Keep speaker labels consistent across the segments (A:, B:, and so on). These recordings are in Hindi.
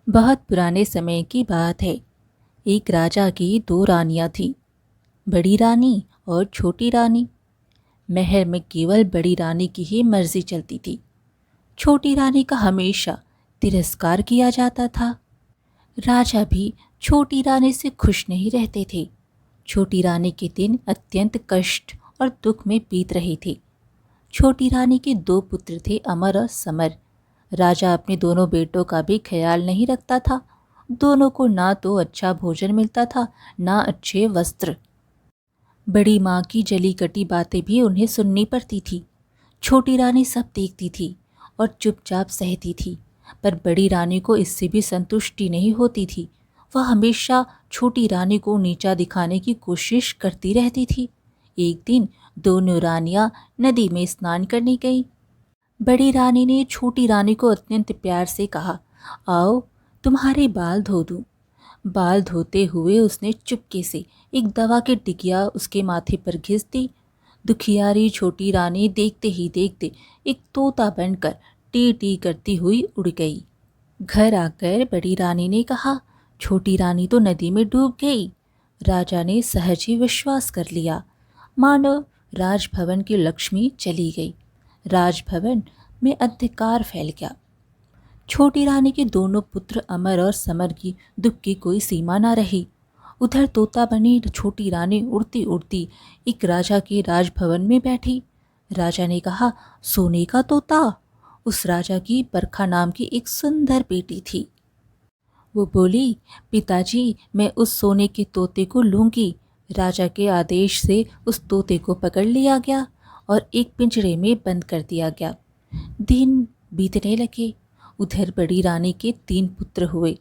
A: बहुत पुराने समय की बात है। एक राजा की दो रानियां थीं, बड़ी रानी और छोटी रानी। महल में केवल बड़ी रानी की ही मर्जी चलती थी। छोटी रानी का हमेशा तिरस्कार किया जाता था। राजा भी छोटी रानी से खुश नहीं रहते थे। छोटी रानी के दिन अत्यंत कष्ट और दुख में बीत रहे थे। छोटी रानी के दो पुत्र थे, अमर और समर। राजा अपने दोनों बेटों का भी ख्याल नहीं रखता था। दोनों को ना तो अच्छा भोजन मिलता था, ना अच्छे वस्त्र। बड़ी माँ की जली कटी बातें भी उन्हें सुननी पड़ती थी। छोटी रानी सब देखती थी और चुपचाप सहती थी, पर बड़ी रानी को इससे भी संतुष्टि नहीं होती थी। वह हमेशा छोटी रानी को नीचा दिखाने की कोशिश करती रहती थी। एक दिन दोनों रानियां नदी में स्नान करने गईं। बड़ी रानी ने छोटी रानी को अत्यंत प्यार से कहा, आओ तुम्हारे बाल धो दूं। बाल धोते हुए उसने चुपके से एक दवा की टिकिया उसके माथे पर घिस दी। दुखियारी छोटी रानी देखते ही देखते एक तोता बनकर टी टी करती हुई उड़ गई। घर आकर बड़ी रानी ने कहा, छोटी रानी तो नदी में डूब गई। राजा ने सहज ही विश्वास कर लिया, मानो राजभवन की लक्ष्मी चली गई। राजभवन में अंधकार फैल गया। छोटी रानी के दोनों पुत्र अमर और समर की दुख की कोई सीमा न रही। उधर तोता बनी छोटी रानी उड़ती उड़ती एक राजा के राजभवन में बैठी। राजा ने कहा, सोने का तोता। उस राजा की बरखा नाम की एक सुंदर बेटी थी। वो बोली, पिताजी मैं उस सोने के तोते को लूंगी। राजा के आदेश से उस तोते को पकड़ लिया गया और एक पिंजरे में बंद कर दिया गया। दिन बीतने लगे। उधर बड़ी रानी के 3 पुत्र हुए,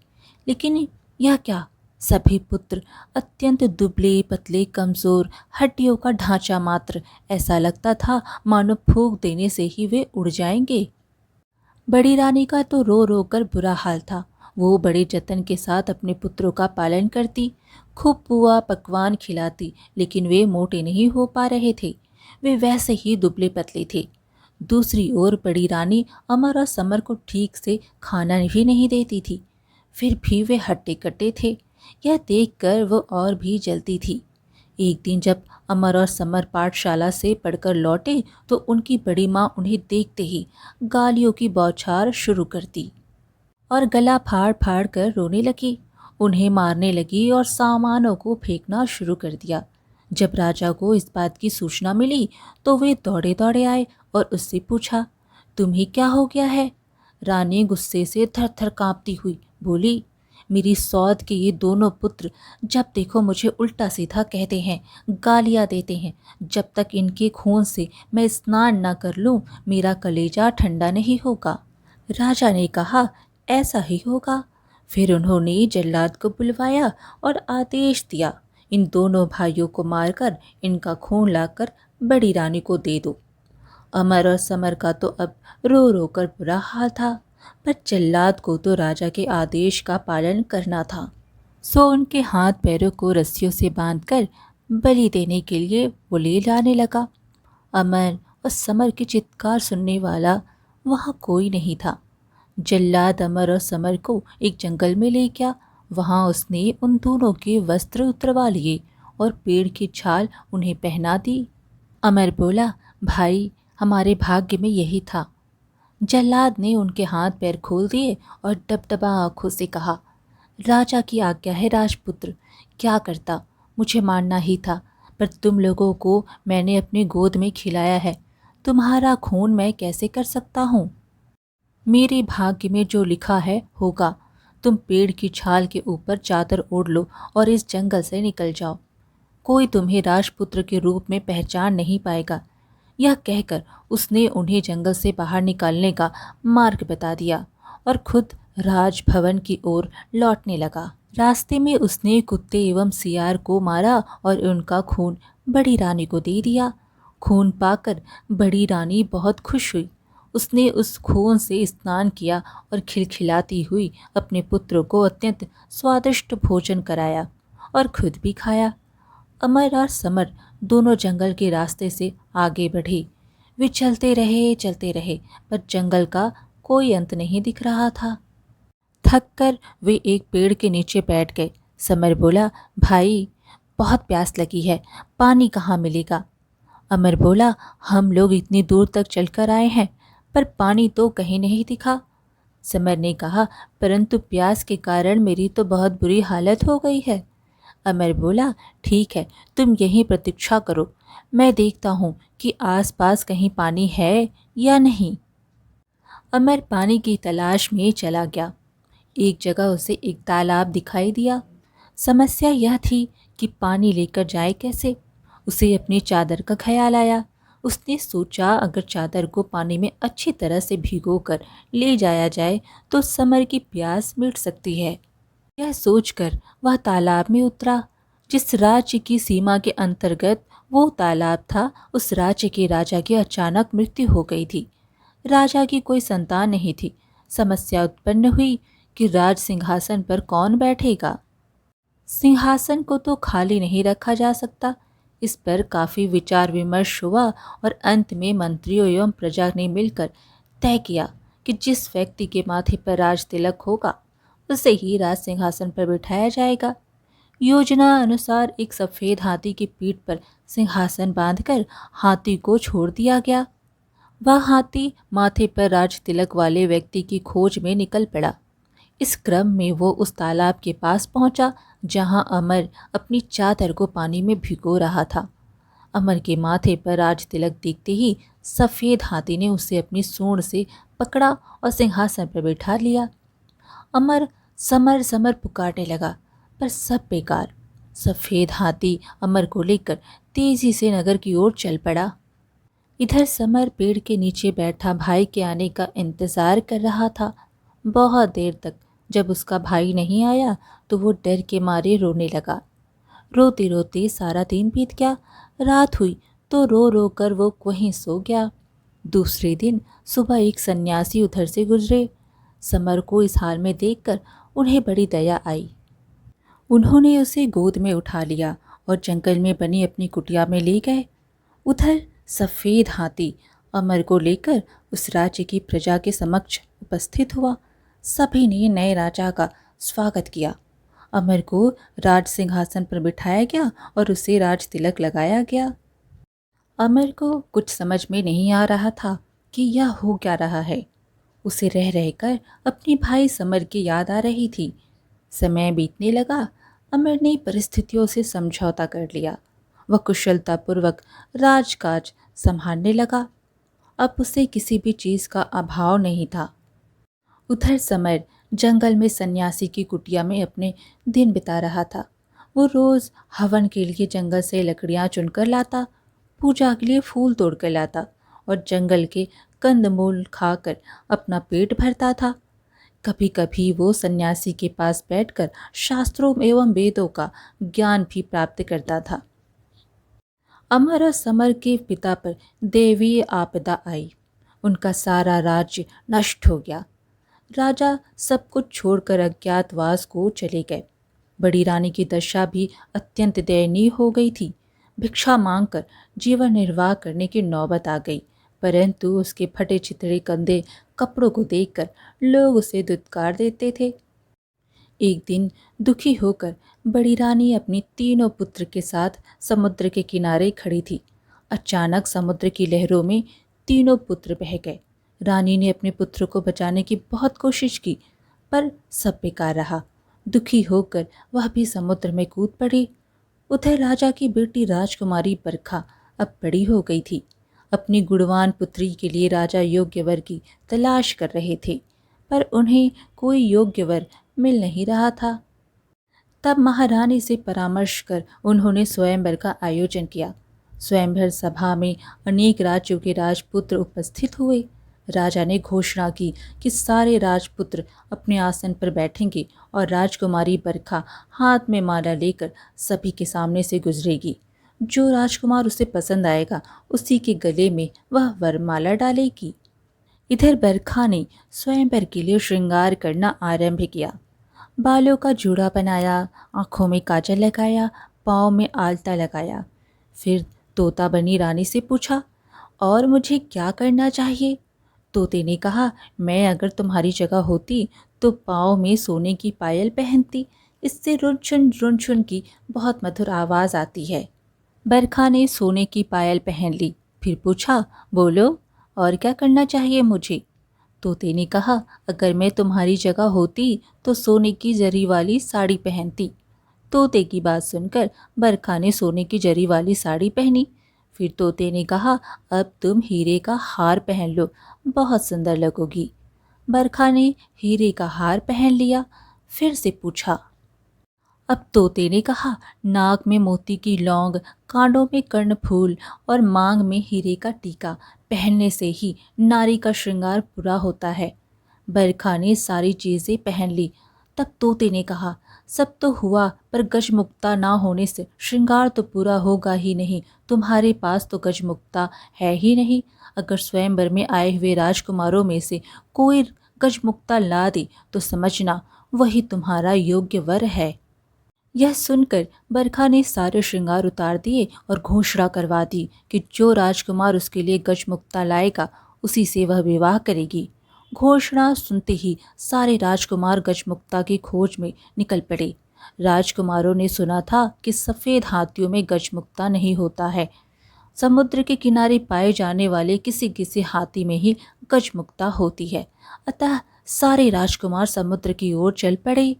A: लेकिन यह क्या, सभी पुत्र अत्यंत दुबले पतले कमजोर, हड्डियों का ढांचा मात्र। ऐसा लगता था मानो फूंक देने से ही वे उड़ जाएंगे। बड़ी रानी का तो रो रो कर बुरा हाल था। वो बड़े जतन के साथ अपने पुत्रों का पालन करती, खूब पुआ पकवान खिलाती, लेकिन वे मोटे नहीं हो पा रहे थे। वे वैसे ही दुबले पतले थे। दूसरी ओर बड़ी रानी अमर और समर को ठीक से खाना भी नहीं देती थी, फिर भी वे हट्टे कट्टे थे। यह देखकर वो और भी जलती थी। एक दिन जब अमर और समर पाठशाला से पढ़कर लौटे तो उनकी बड़ी माँ उन्हें देखते ही गालियों की बौछार शुरू कर दी और गला फाड़ फाड़ कर रोने लगी। उन्हें मारने लगी और सामानों को फेंकना शुरू कर दिया। जब राजा को इस बात की सूचना मिली तो वे दौड़े दौड़े आए और उससे पूछा, तुम्हें क्या हो गया है? रानी गुस्से से थर थर कांपती हुई बोली, मेरी सौत के ये दोनों पुत्र जब देखो मुझे उल्टा सीधा कहते हैं, गालियां देते हैं। जब तक इनके खून से मैं स्नान न कर लूं, मेरा कलेजा ठंडा नहीं होगा। राजा ने कहा, ऐसा ही होगा। फिर उन्होंने जल्लाद को बुलवाया और आदेश दिया, इन दोनों भाइयों को मारकर इनका खून लाकर बड़ी रानी को दे दो। अमर और समर का तो अब रो रो कर बुरा हाल था, पर जल्लाद को तो राजा के आदेश का पालन करना था। सो उनके हाथ पैरों को रस्सियों से बांधकर बलि देने के लिए वो ले जाने लगा। अमर और समर की चित्कार सुनने वाला वहाँ कोई नहीं था। जल्लाद अमर और समर को एक जंगल में ले गया। वहाँ उसने उन दोनों के वस्त्र उतरवा लिए और पेड़ की छाल उन्हें पहना दी। अमर बोला, भाई हमारे भाग्य में यही था। जल्लाद ने उनके हाथ पैर खोल दिए और डबडबा आंखों से कहा, राजा की आज्ञा है राजपुत्र, क्या करता, मुझे मारना ही था, पर तुम लोगों को मैंने अपनी गोद में खिलाया है, तुम्हारा खून मैं कैसे कर सकता हूँ? मेरे भाग्य में जो लिखा है होगा। तुम पेड़ की छाल के ऊपर चादर ओढ़ लो और इस जंगल से निकल जाओ। कोई तुम्हें राजपुत्र के रूप में पहचान नहीं पाएगा। यह कहकर उसने उन्हें जंगल से बाहर निकालने का मार्ग बता दिया और खुद राजभवन की ओर लौटने लगा। रास्ते में उसने कुत्ते एवं सियार को मारा और उनका खून बड़ी रानी को दे दिया। खून पाकर बड़ी रानी बहुत खुश हुई। उसने उस खून से स्नान किया और खिलखिलाती हुई अपने पुत्रों को अत्यंत स्वादिष्ट भोजन कराया और खुद भी खाया। अमर और समर दोनों जंगल के रास्ते से आगे बढ़े। वे चलते रहे, पर जंगल का कोई अंत नहीं दिख रहा था। थक कर वे एक पेड़ के नीचे बैठ गए। समर बोला, भाई बहुत प्यास लगी है, पानी कहाँ मिलेगा? अमर बोला, हम लोग इतनी दूर तक चलकर आए हैं पर पानी तो कहीं नहीं दिखा। समर ने कहा, परंतु प्यास के कारण मेरी तो बहुत बुरी हालत हो गई है। अमर बोला, ठीक है, तुम यहीं प्रतीक्षा करो, मैं देखता हूँ कि आसपास कहीं पानी है या नहीं। अमर पानी की तलाश में चला गया। एक जगह उसे एक तालाब दिखाई दिया। समस्या यह थी कि पानी लेकर जाए कैसे। उसे अपनी चादर का ख्याल आया। उसने सोचा, अगर चादर को पानी में अच्छी तरह से भिगोकर ले जाया जाए तो समर की प्यास मिट सकती है। यह सोचकर वह तालाब में उतरा। जिस राज्य की सीमा के अंतर्गत वो तालाब था, उस राज्य के राजा की अचानक मृत्यु हो गई थी। राजा की कोई संतान नहीं थी। समस्या उत्पन्न हुई कि राज सिंहासन पर कौन बैठेगा। सिंहासन को तो खाली नहीं रखा जा सकता। इस पर काफी विचार विमर्श हुआ और अंत में मंत्रियों एवं प्रजा ने मिलकर तय किया कि जिस व्यक्ति के माथे पर राज तिलक होगा उसे ही राज सिंहासन पर बिठाया जाएगा। योजना अनुसार एक सफेद हाथी की पीठ पर सिंहासन बांधकर हाथी को छोड़ दिया गया। वह हाथी माथे पर राज तिलक वाले व्यक्ति की खोज में निकल पड़ा। इस क्रम में वो उस तालाब के पास पहुंचा जहां अमर अपनी चादर को पानी में भिगो रहा था। अमर के माथे पर राज तिलक देखते ही सफेद हाथी ने उसे अपनी सूंड से पकड़ा और सिंहासन पर बैठा लिया। अमर समर समर पुकारने लगा, पर सब बेकार। सफेद हाथी अमर को लेकर तेजी से नगर की ओर चल पड़ा। इधर समर पेड़ के नीचे बैठा भाई के आने का इंतजार कर रहा था। बहुत देर तक जब उसका भाई नहीं आया तो वो डर के मारे रोने लगा। रोते रोते सारा दिन बीत गया। रात हुई तो रो रो कर वो वहीं सो गया। दूसरे दिन सुबह एक सन्यासी उधर से गुजरे। समर को इस हाल में देखकर उन्हें बड़ी दया आई। उन्होंने उसे गोद में उठा लिया और जंगल में बनी अपनी कुटिया में ले गए। उधर सफेद हाथी अमर को लेकर उस राज्य की प्रजा के समक्ष उपस्थित हुआ। सभी ने नए राजा का स्वागत किया। अमर को राज सिंहासन पर बिठाया गया और उसे राज तिलक लगाया गया। अमर को कुछ समझ में नहीं आ रहा था कि यह हो क्या रहा है। उसे रह रहकर अपने भाई समर की याद आ रही थी। समय बीतने लगा। अमर ने परिस्थितियों से समझौता कर लिया। वह कुशलतापूर्वक राजकाज संभालने लगा। अब उसे किसी भी चीज का अभाव नहीं था। उधर समर जंगल में सन्यासी की कुटिया में अपने दिन बिता रहा था। वो रोज हवन के लिए जंगल से लकड़ियां चुनकर लाता, पूजा के लिए फूल तोड़कर लाता और जंगल के कंदमूल खाकर अपना पेट भरता था। कभी कभी वो सन्यासी के पास बैठकर शास्त्रों एवं वेदों का ज्ञान भी प्राप्त करता था। अमर और समर के पिता पर दैवीय आपदा आई। उनका सारा राज्य नष्ट हो गया। राजा सब कुछ छोड़कर अज्ञातवास को चले गए। बड़ी रानी की दशा भी अत्यंत दयनीय हो गई थी। भिक्षा मांगकर जीवन निर्वाह करने की नौबत आ गई, परंतु उसके फटे चिथड़े कंधे कपड़ों को देखकर लोग उसे दुत्कार देते थे। एक दिन दुखी होकर बड़ी रानी अपनी तीनों पुत्र के साथ समुद्र के किनारे खड़ी थी। अचानक समुद्र की लहरों में तीनों पुत्र बह गए। रानी ने अपने पुत्र को बचाने की बहुत कोशिश की, पर सब बेकार रहा। दुखी होकर वह भी समुद्र में कूद पड़ी। उधर राजा की बेटी राजकुमारी बरखा अब बड़ी हो गई थी। अपनी गुणवान पुत्री के लिए राजा योग्य वर की तलाश कर रहे थे, पर उन्हें कोई योग्य वर मिल नहीं रहा था। तब महारानी से परामर्श कर उन्होंने स्वयंवर का आयोजन किया। स्वयंवर सभा में अनेक राज्यों के राजपुत्र उपस्थित हुए। राजा ने घोषणा की कि सारे राजपुत्र अपने आसन पर बैठेंगे और राजकुमारी बरखा हाथ में माला लेकर सभी के सामने से गुजरेगी। जो राजकुमार उसे पसंद आएगा उसी के गले में वह वरमाला डालेगी। इधर बरखा ने स्वयंवर के लिए श्रृंगार करना आरंभ किया। बालों का जूड़ा बनाया, आंखों में काजल लगाया, पाँव में आलता लगाया। फिर तोता बनी रानी से पूछा, और मुझे क्या करना चाहिए? तोते ने कहा, मैं अगर तुम्हारी जगह होती तो पाँव में सोने की पायल पहनती, इससे रुनझुन की बहुत मधुर आवाज़ आती है। बरखा ने सोने की पायल पहन ली, फिर पूछा, बोलो और क्या करना चाहिए मुझे? तोते ने कहा, अगर मैं तुम्हारी जगह होती तो सोने की जरी वाली साड़ी पहनती। तोते की बात सुनकर बरखा ने सोने की जरी वाली साड़ी पहनी। फिर तोते ने कहा, अब तुम हीरे का हार पहन लो, बहुत सुंदर लगोगी। बरखा ने हीरे का हार पहन लिया, फिर से पूछा। अब तोते ने कहा, नाक में मोती की लौंग, कांडों में कर्णफूल और मांग में हीरे का टीका पहनने से ही नारी का श्रृंगार पूरा होता है। बरखा ने सारी चीजें पहन ली। तब तोते ने कहा, सब तो हुआ, पर गजमुक्ता ना होने से श्रृंगार तो पूरा होगा ही नहीं। तुम्हारे पास तो गजमुक्ता है ही नहीं। अगर स्वयंवर में आए हुए राजकुमारों में से कोई गजमुक्ता ला दे तो समझना वही तुम्हारा योग्य वर है। यह सुनकर बरखा ने सारे श्रृंगार उतार दिए और घोषणा करवा दी कि जो राजकुमार उसके लिए गजमुक्ता लाएगा उसी से वह विवाह करेगी। घोषणा सुनते ही सारे राजकुमार गजमुक्ता की खोज में निकल पड़े। राजकुमारों ने सुना था कि सफ़ेद हाथियों में गजमुक्ता नहीं होता है। समुद्र के किनारे पाए जाने वाले किसी किसी हाथी में ही गजमुक्ता होती है। अतः सारे राजकुमार समुद्र की ओर चल पड़े।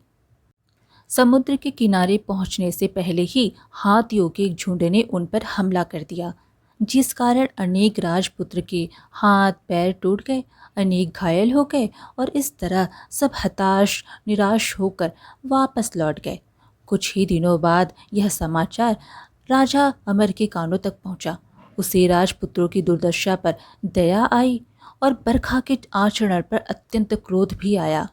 A: समुद्र के किनारे पहुंचने से पहले ही हाथियों के एक झुंड ने उन पर हमला कर दिया, जिस कारण अनेक राजपुत्र के हाथ पैर टूट गए, अनेक घायल हो गए और इस तरह सब हताश निराश होकर वापस लौट गए। कुछ ही दिनों बाद यह समाचार राजा अमर के कानों तक पहुंचा। उसे राजपुत्रों की दुर्दशा पर दया आई और बरखा के आचरण पर अत्यंत क्रोध भी आया।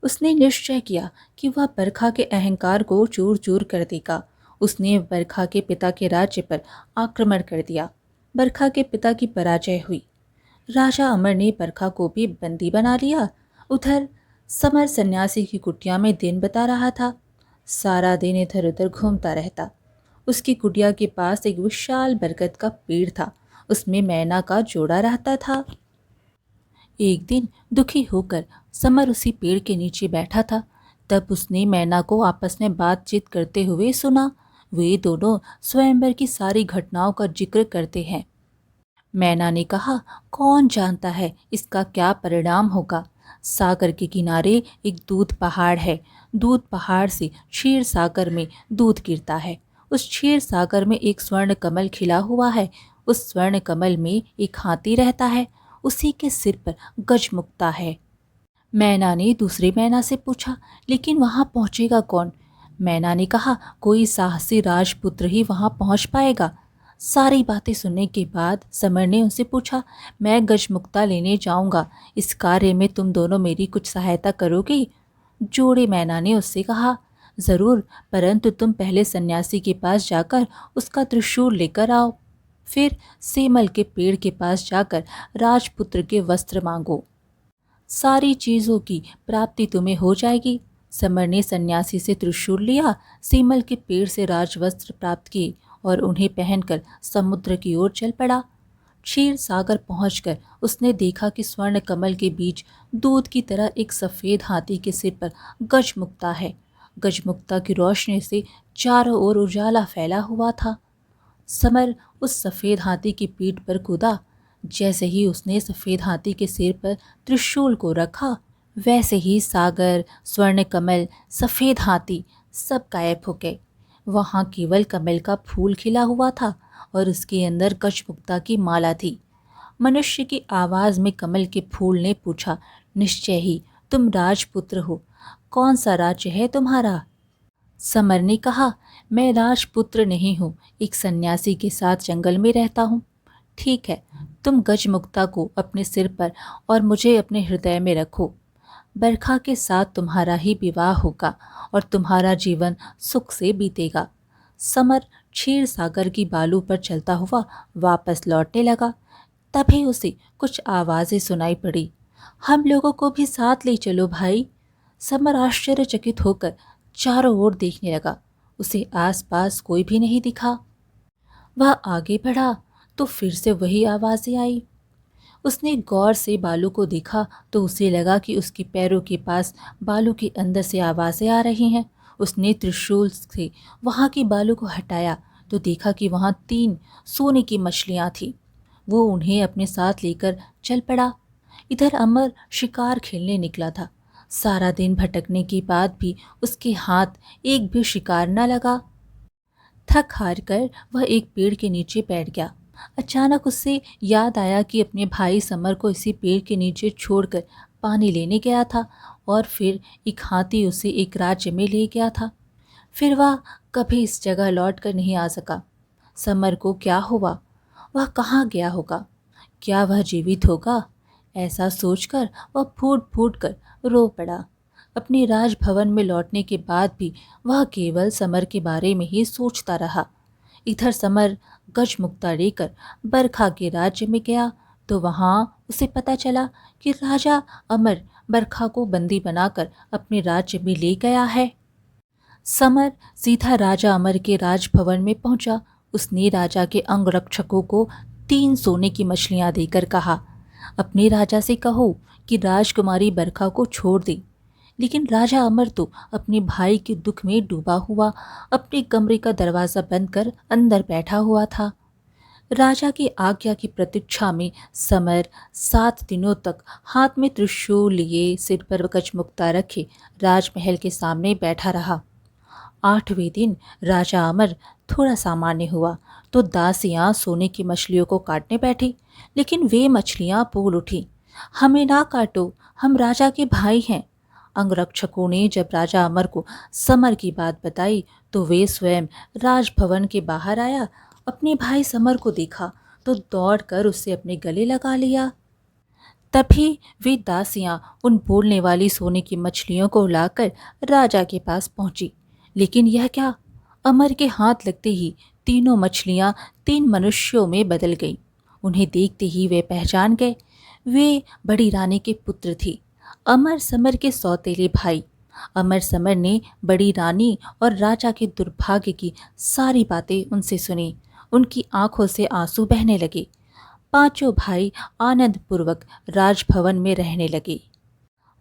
A: उसने निश्चय किया कि वह बरखा के अहंकार को चूर चूर कर देगा। उसने बरखा के पिता के राज्य पर आक्रमण कर दिया। बरखा के पिता की पराजय हुई। राजा अमर ने बरखा को भी बंदी बना लिया। उधर समर सन्यासी की कुटिया में दिन बिता रहा था। सारा दिन इधर उधर घूमता रहता। उसकी कुटिया के पास एक विशाल बरगद का पेड़ था। उसमें मैना का जोड़ा रहता था। एक दिन दुखी होकर समर उसी पेड़ के नीचे बैठा था। तब उसने मैना को आपस में बातचीत करते हुए सुना। वे दोनों स्वयंवर की सारी घटनाओं का जिक्र करते हैं। मैना ने कहा, कौन जानता है इसका क्या परिणाम होगा। सागर के किनारे एक दूध पहाड़ है। दूध पहाड़ से क्षीर सागर में दूध गिरता है। उस क्षीर सागर में एक स्वर्ण कमल खिला हुआ है। उस स्वर्ण कमल में एक हाथी रहता है। उसी के सिर पर गजमुक्ता है। मैना ने दूसरे मैना से पूछा, लेकिन वहां पहुंचेगा कौन? मैना ने कहा, कोई साहसी राजपुत्र ही वहां पहुंच पाएगा। सारी बातें सुनने के बाद समर ने उनसे पूछा, मैं गजमुक्ता लेने जाऊंगा, इस कार्य में तुम दोनों मेरी कुछ सहायता करोगे? जोड़े मैना ने उससे कहा, जरूर, परंतु तुम पहले सन्यासी के पास जाकर उसका त्रिशूल लेकर आओ। फिर सेमल के पेड़ के पास जाकर राजपुत्र के वस्त्र मांगो। सारी चीजों की प्राप्ति तुम्हें हो जाएगी। समर ने सन्यासी से त्रिशूल लिया, सेमल के पेड़ से राजवस्त्र प्राप्त किए और उन्हें पहनकर समुद्र की ओर चल पड़ा। क्षीर सागर पहुंचकर उसने देखा कि स्वर्ण कमल के बीच दूध की तरह एक सफेद हाथी के सिर पर गजमुक्ता है। गजमुक्ता की रोशनी से चारों ओर उजाला फैला हुआ था। समर उस सफेद हाथी की पीठ पर कूदा। जैसे ही उसने सफेद हाथी के सिर पर त्रिशूल को रखा, वैसे ही सागर, स्वर्ण कमल, सफेद हाथी सब गायब हो गए। वहां केवल कमल का फूल खिला हुआ था और उसके अंदर गजमुक्ता की माला थी। मनुष्य की आवाज में कमल के फूल ने पूछा, निश्चय ही तुम राजपुत्र हो, कौन सा राज्य है तुम्हारा? समर ने कहा, मैं राजपुत्र नहीं हूँ, एक सन्यासी के साथ जंगल में रहता हूँ। ठीक है, तुम गजमुक्ता को अपने सिर पर और मुझे अपने हृदय में रखो। बरखा के साथ तुम्हारा ही विवाह होगा और तुम्हारा जीवन सुख से बीतेगा। समर क्षीर सागर की बालू पर चलता हुआ वापस लौटने लगा। तभी उसे कुछ आवाजें सुनाई पड़ी। हम लोगों को भी साथ ले चलो भाई। समर आश्चर्यचकित होकर चारों ओर देखने लगा। उसे आसपास कोई भी नहीं दिखा। वह आगे बढ़ा तो फिर से वही आवाजें आई। उसने गौर से बालू को देखा तो उसे लगा कि उसके पैरों के पास बालू के अंदर से आवाज़ें आ रही हैं। उसने त्रिशूल से वहाँ के बालू को हटाया तो देखा कि वहाँ 3 सोने की मछलियाँ थीं। वो उन्हें अपने साथ लेकर चल पड़ा। इधर अमर शिकार खेलने निकला था। सारा दिन भटकने के बाद भी उसके हाथ एक भी शिकार न लगा। थक हार कर वह एक पेड़ के नीचे बैठ गया। अचानक उससे याद आया कि अपने भाई समर को इसी पेड़ के नीचे छोड़कर पानी लेने गया था और फिर एक हाथी उसे एक राज्य में ले गया था। फिर वह कभी इस जगह लौट कर नहीं आ सका। समर को क्या हुआ? वह कहाँ गया होगा? क्या वह जीवित होगा? ऐसा सोचकर वह फूट फूट कर रो पड़ा। अपने राजभवन में लौटने के बाद भी वह केवल समर के बारे में ही सोचता रहा। इधर समर गजमुक्ता लेकर बरखा के राज्य में गया तो वहां उसे पता चला कि राजा अमर बरखा को बंदी बनाकर अपने राज्य में ले गया है। समर सीधा राजा अमर के राजभवन में पहुंचा। उसने राजा के अंगरक्षकों को 3 सोने की मछलियां देकर कहा, अपने राजा से कहो कि राजकुमारी बरखा को छोड़ दे। लेकिन राजा अमर तो अपने भाई के दुख में डूबा हुआ अपने कमरे का दरवाज़ा बंद कर अंदर बैठा हुआ था। राजा की आज्ञा की प्रतीक्षा में समर 7 दिनों तक हाथ में त्रिशूल लिए सिर पर गजमुक्ता रखे राजमहल के सामने बैठा रहा। 8वें दिन राजा अमर थोड़ा सामान्य हुआ तो दासियां सोने की मछलियों को काटने बैठी, लेकिन वे मछलियां बोल उठी, हमें ना काटो, हम राजा के भाई हैं। अंगरक्षकों ने जब राजा अमर को समर की बात बताई तो वे स्वयं राजभवन के बाहर आया। अपने भाई समर को देखा तो दौड़कर उससे अपने गले लगा लिया। तभी वे दासियां उन बोलने वाली सोने की मछलियों को लाकर राजा के पास पहुंची। लेकिन यह क्या, अमर के हाथ लगते ही तीनों मछलियां 3 मनुष्यों में बदल गईं। उन्हें देखते ही वे पहचान गए। वे बड़ी रानी के पुत्र थे, अमर समर के सौतेले भाई। अमर समर ने बड़ी रानी और राजा के दुर्भाग्य की सारी बातें उनसे सुनी। उनकी आंखों से आंसू बहने लगे। पांचों भाई आनंद पूर्वक राजभवन में रहने लगे।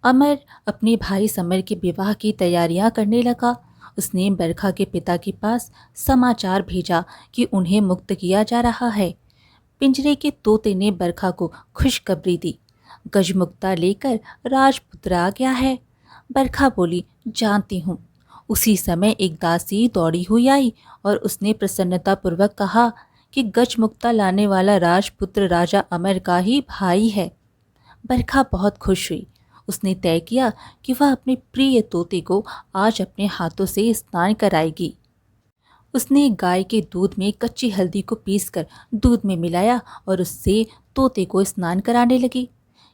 A: अमर अपने भाई समर के विवाह की तैयारियां करने लगा। उसने बरखा के पिता के पास समाचार भेजा कि उन्हें मुक्त किया जा रहा है। पिंजरे के तोते ने बरखा को खुशखबरी दी, गजमुक्ता लेकर राजपुत्र आ गया है। बरखा बोली, जानती हूँ। उसी समय एक दासी दौड़ी हुई आई और उसने प्रसन्नतापूर्वक कहा कि गजमुक्ता लाने वाला राजपुत्र राजा अमर का ही भाई है। बरखा बहुत खुश हुई। उसने तय किया कि वह अपने प्रिय तोते को आज अपने हाथों से स्नान कराएगी। उसने गाय के दूध में कच्ची हल्दी को पीसकर दूध में मिलाया और उससे तोते को स्नान कराने लगी।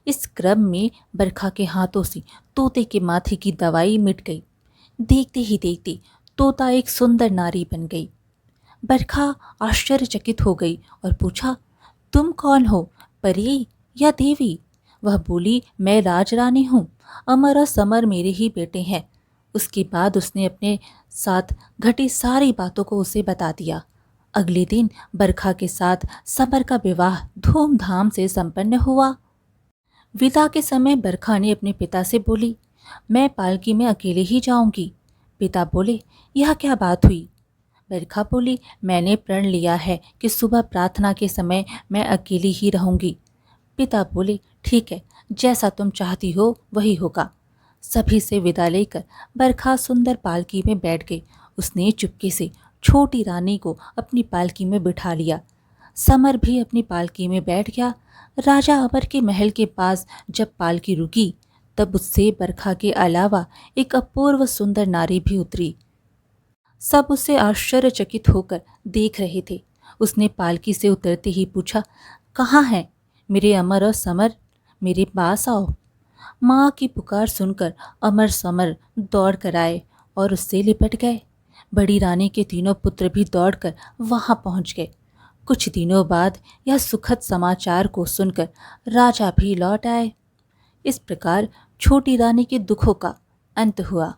A: इस क्रम में बरखा के हाथों से तोते के माथे की दवाई मिट गई। देखते ही देखते तोता एक सुंदर नारी बन गई। बरखा आश्चर्यचकित हो गई और पूछा, तुम कौन हो, परी या देवी? वह बोली, मैं राजरानी हूँ। अमर और समर मेरे ही बेटे हैं। उसके बाद उसने अपने साथ घटी सारी बातों को उसे बता दिया। अगले दिन बरखा के साथ समर का विवाह धूमधाम से संपन्न हुआ। विदा के समय बरखा ने अपने पिता से बोली, मैं पालकी में अकेले ही जाऊंगी। पिता बोले, यह क्या बात हुई? बरखा बोली, मैंने प्रण लिया है कि सुबह प्रार्थना के समय मैं अकेली ही रहूंगी। पिता बोले, ठीक है, जैसा तुम चाहती हो वही होगा। सभी से विदा लेकर बरखा सुंदर पालकी में बैठ गई। उसने चुपके से छोटी रानी को अपनी पालकी में बिठा लिया। समर भी अपनी पालकी में बैठ गया। राजा अमर के महल के पास जब पालकी रुकी तब उससे बरखा के अलावा एक अपूर्व सुंदर नारी भी उतरी। सब उससे आश्चर्यचकित होकर देख रहे थे। उसने पालकी से उतरते ही पूछा, कहाँ हैं मेरे अमर और समर? मेरे पास आओ। माँ की पुकार सुनकर अमर समर दौड़ कर आए और उससे लिपट गए। बड़ी रानी के तीनों पुत्र भी दौड़कर वहां पहुंच गए। कुछ दिनों बाद यह सुखद समाचार को सुनकर राजा भी लौट आए। इस प्रकार छोटी रानी के दुखों का अंत हुआ।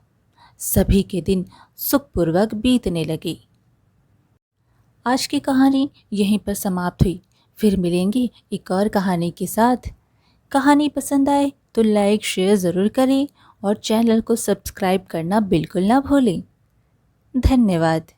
A: सभी के दिन सुखपूर्वक बीतने लगे। आज की कहानी यहीं पर समाप्त हुई। फिर मिलेंगे एक और कहानी के साथ। कहानी पसंद आए तो लाइक शेयर ज़रूर करें और चैनल को सब्सक्राइब करना बिल्कुल ना भूलें। धन्यवाद।